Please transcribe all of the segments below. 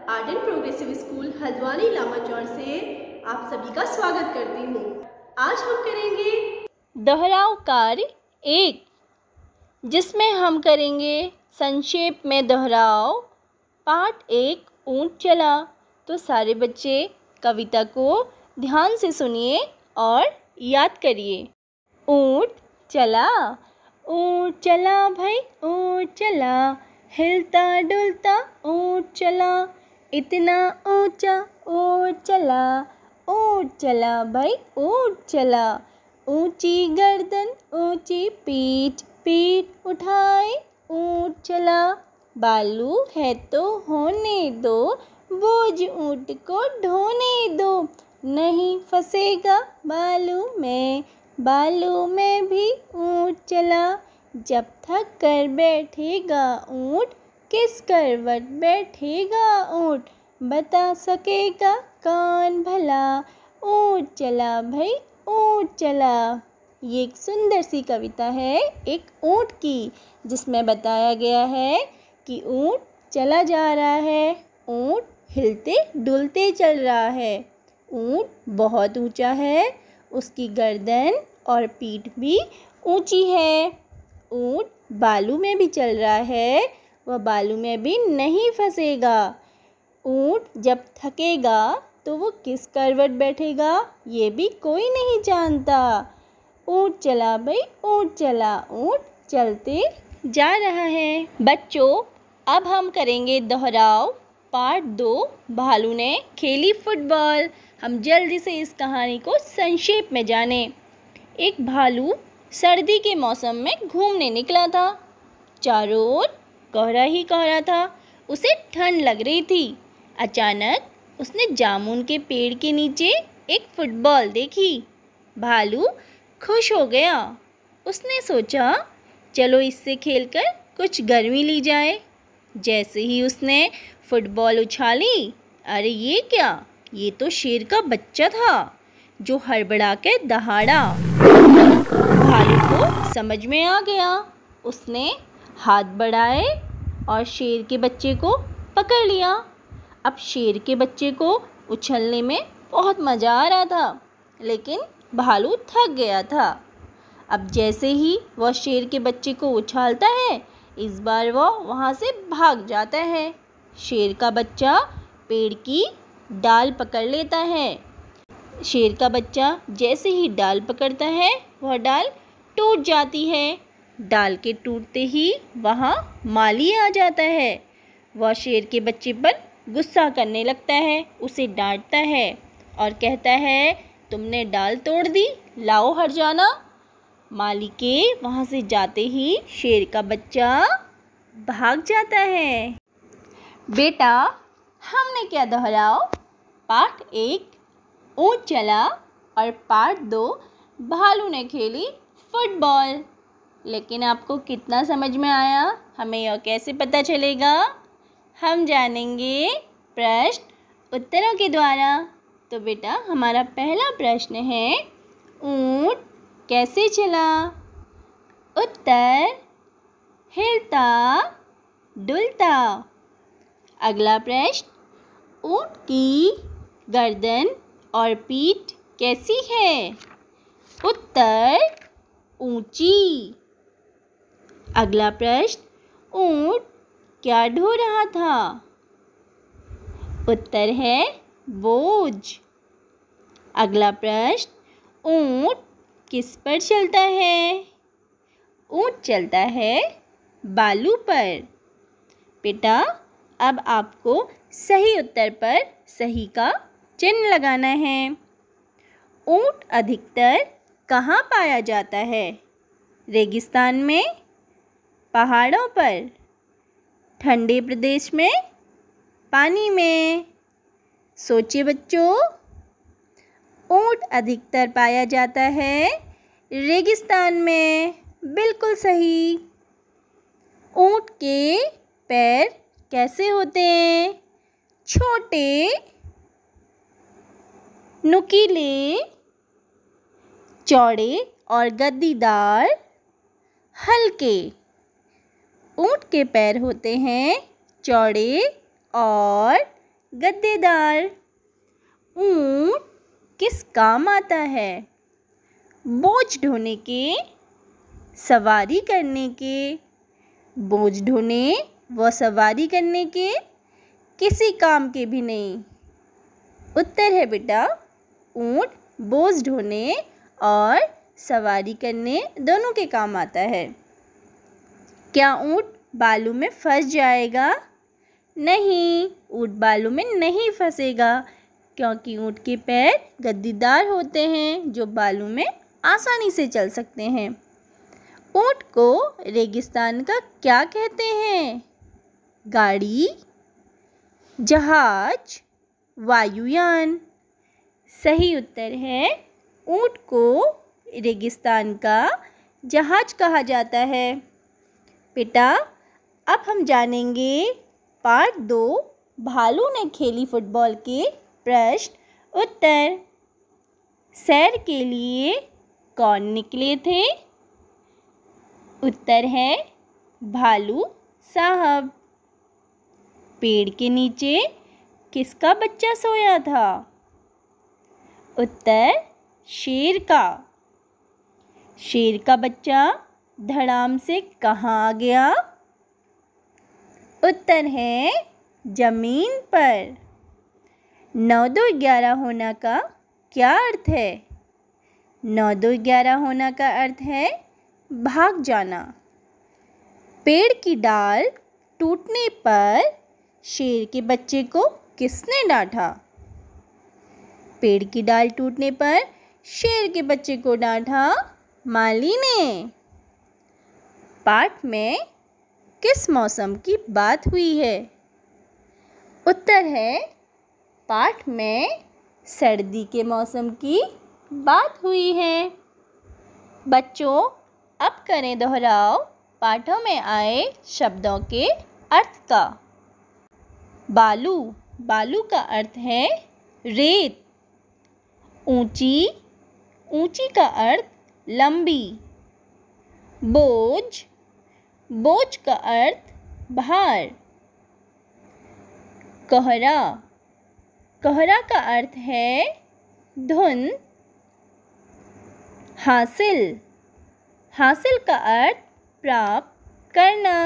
Art and progressive school Haldwani Lamachaur से आप सभी का स्वागत करती हूँ। आज हम करेंगे दोहराव कार्य 1, जिसमें हम करेंगे संक्षेप में दोहराव। पाठ 1 ऊँट चला। तो सारे बच्चे कविता को ध्यान से सुनिए और याद करिए। ऊँट चला भाई, ऊँट चला, हिलता डुलता ऊँट चला, इतना ऊंचा ऊँट चला भाई, ऊँट चला। ऊंची गर्दन ऊंची पीठ, पीठ उठाए ऊँट चला। बालू है तो होने दो, बोझ ऊँट को ढोने दो, नहीं फंसेगा बालू में भी ऊँट चला। जब थक कर बैठेगा ऊँट, किस करवट बैठेगा ऊँट, बता सकेगा कौन भला। ऊँट चला भाई, ऊँट चला। ये एक सुंदर सी कविता है एक ऊँट की, जिसमें बताया गया है कि ऊँट चला जा रहा है, ऊँट हिलते डुलते चल रहा है। ऊँट बहुत ऊंचा है, उसकी गर्दन और पीठ भी ऊंची है। ऊँट बालू में भी चल रहा है, वह बालू में भी नहीं फंसेगा। ऊँट जब थकेगा तो वो किस करवट बैठेगा, ये भी कोई नहीं जानता। ऊँट चला भाई, ऊँट चला, ऊँट चलते जा रहा है। बच्चों, अब हम करेंगे दोहराव। पार्ट 2 भालू ने खेली फुटबॉल। हम जल्दी से इस कहानी को संक्षेप में जानें। एक भालू सर्दी के मौसम में घूमने निकला था। चारों ओर कोहरा ही कोहरा था, उसे ठंड लग रही थी। अचानक उसने जामुन के पेड़ के नीचे एक फुटबॉल देखी। भालू खुश हो गया। उसने सोचा, चलो इससे खेलकर कुछ गर्मी ली जाए। जैसे ही उसने फुटबॉल उछाली, अरे ये क्या, ये तो शेर का बच्चा था जो हड़बड़ा के दहाड़ा। भालू को समझ में आ गया। उसने हाथ बढ़ाए और शेर के बच्चे को पकड़ लिया। अब शेर के बच्चे को उछलने में बहुत मज़ा आ रहा था, लेकिन भालू थक गया था। अब जैसे ही वह शेर के बच्चे को उछालता है, इस बार वह वहाँ से भाग जाता है। शेर का बच्चा पेड़ की डाल पकड़ लेता है। शेर का बच्चा जैसे ही डाल पकड़ता है, वह डाल टूट जाती है। डाल के टूटते ही वहाँ माली आ जाता है। वह शेर के बच्चे पर गुस्सा करने लगता है, उसे डांटता है और कहता है, तुमने डाल तोड़ दी, लाओ हर्जाना। माली के वहाँ से जाते ही शेर का बच्चा भाग जाता है। बेटा, हमने क्या दोहराओ? पार्ट 1 ऊँट चला और पार्ट 2 भालू ने खेली फुटबॉल। लेकिन आपको कितना समझ में आया, हमें यह कैसे पता चलेगा? हम जानेंगे प्रश्न उत्तरों के द्वारा। तो बेटा, हमारा पहला प्रश्न है, ऊँट कैसे चला? उत्तर, हिलता डुलता। अगला प्रश्न, ऊँट की गर्दन और पीठ कैसी है? उत्तर, ऊंची। अगला प्रश्न, ऊँट क्या ढो रहा था? उत्तर है बोझ। अगला प्रश्न, ऊँट किस पर चलता है? ऊँट चलता है बालू पर। बेटा, अब आपको सही उत्तर पर सही का चिन्ह लगाना है। ऊँट अधिकतर कहाँ पाया जाता है? रेगिस्तान में, पहाड़ों पर, ठंडे प्रदेश में, पानी में? सोचिए बच्चों। ऊँट अधिकतर पाया जाता है रेगिस्तान में। बिल्कुल सही। ऊँट के पैर कैसे होते हैं? छोटे, नुकीले, चौड़े और गद्दीदार, हल्के। ऊँट के पैर होते हैं चौड़े और गद्देदार। ऊंट किस काम आता है? बोझ ढोने के, सवारी करने के, बोझ ढोने व सवारी करने के, किसी काम के भी नहीं। उत्तर है बेटा, ऊंट बोझ ढोने और सवारी करने दोनों के काम आता है। क्या ऊंट बालू में फंस जाएगा? नहीं, ऊंट बालू में नहीं फंसेगा, क्योंकि ऊंट के पैर गद्दीदार होते हैं जो बालू में आसानी से चल सकते हैं। ऊंट को रेगिस्तान का क्या कहते हैं? गाड़ी, जहाज, वायुयान। सही उत्तर है, ऊंट को रेगिस्तान का जहाज कहा जाता है। बेटा, अब हम जानेंगे पार्ट 2 भालू ने खेली फुटबॉल के प्रश्न उत्तर। सैर के लिए कौन निकले थे? उत्तर है भालू साहब। पेड़ के नीचे किसका बच्चा सोया था? उत्तर शेर का। शेर का बच्चा धड़ाम से कहाँ आ गया? उत्तर है जमीन पर। 9 2 11 होना का क्या अर्थ है? 9 2 11 होना का अर्थ है भाग जाना। पेड़ की डाल टूटने पर शेर के बच्चे को किसने डांटा? पेड़ की डाल टूटने पर शेर के बच्चे को डांटा माली ने। पाठ में किस मौसम की बात हुई है? उत्तर है पाठ में सर्दी के मौसम की बात हुई है। बच्चों, अब करें दोहराव पाठों में आए शब्दों के अर्थ का। बालू, बालू का अर्थ है रेत। ऊंची, ऊंची का अर्थ लंबी। बोझ, बोझ का अर्थ भार। कोहरा, कोहरा का अर्थ है धुंध। हासिल, हासिल का अर्थ प्राप्त करना।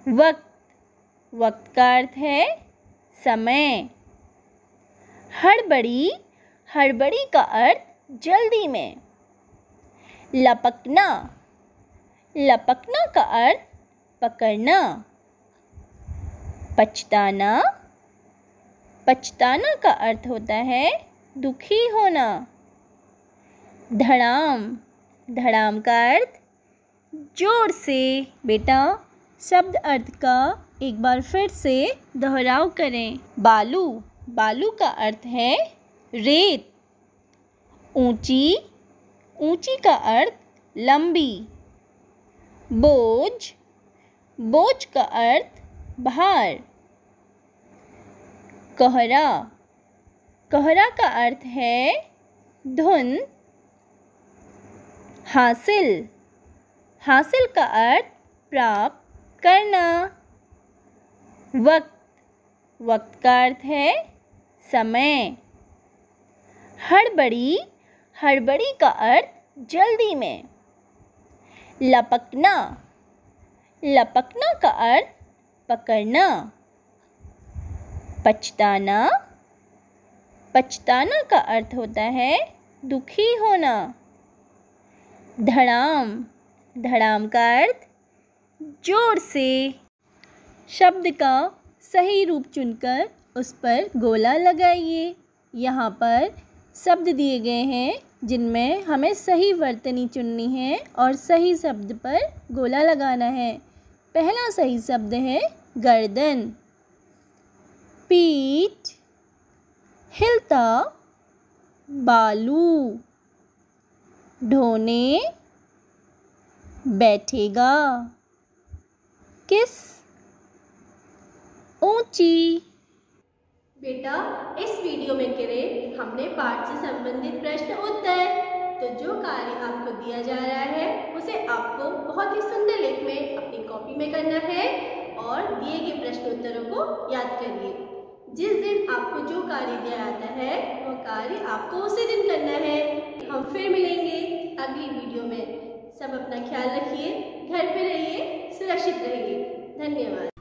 वक्त, वक्त का अर्थ है समय। हड़बड़ी, हड़बड़ी का अर्थ जल्दी में। लपकना, लपकना का अर्थ पकड़ना। पछताना, पछताना का अर्थ होता है दुखी होना। धड़ाम, धड़ाम का अर्थ जोर से। बेटा, शब्द अर्थ का एक बार फिर से दोहराव करें। बालू, बालू का अर्थ है रेत। ऊंची, ऊंची का अर्थ लंबी। बोझ, बोझ का अर्थ भार। कोहरा, कोहरा का अर्थ है धुंध। हासिल, हासिल का अर्थ प्राप्त करना। वक्त, वक्त का अर्थ है समय। हड़बड़ी, हड़बड़ी का अर्थ जल्दी में। लपकना, लपकना का अर्थ पकड़ना। पछताना, पछताना का अर्थ होता है दुखी होना। धड़ाम, धड़ाम का अर्थ जोर से। शब्द का सही रूप चुनकर उस पर गोला लगाइए। यहाँ पर शब्द दिए गए हैं जिनमें हमें सही वर्तनी चुननी है और सही शब्द पर गोला लगाना है। पहला सही शब्द है गर्दन। पीठ, हिलता, बालू। ढोने, बैठेगा। किस, ऊंची। बेटा, इस वीडियो में करें हमने पाठ से संबंधित प्रश्न उत्तर। तो जो कार्य आपको दिया जा रहा है उसे आपको बहुत ही सुंदर लेख में अपनी कॉपी में करना है और दिए गए प्रश्न उत्तरों को याद करिए। जिस दिन आपको जो कार्य दिया जाता है वो कार्य आपको उसी दिन करना है। हम फिर मिलेंगे अगली वीडियो में। सब अपना ख्याल रखिए, घर पे रहिए, सुरक्षित रहिए। धन्यवाद।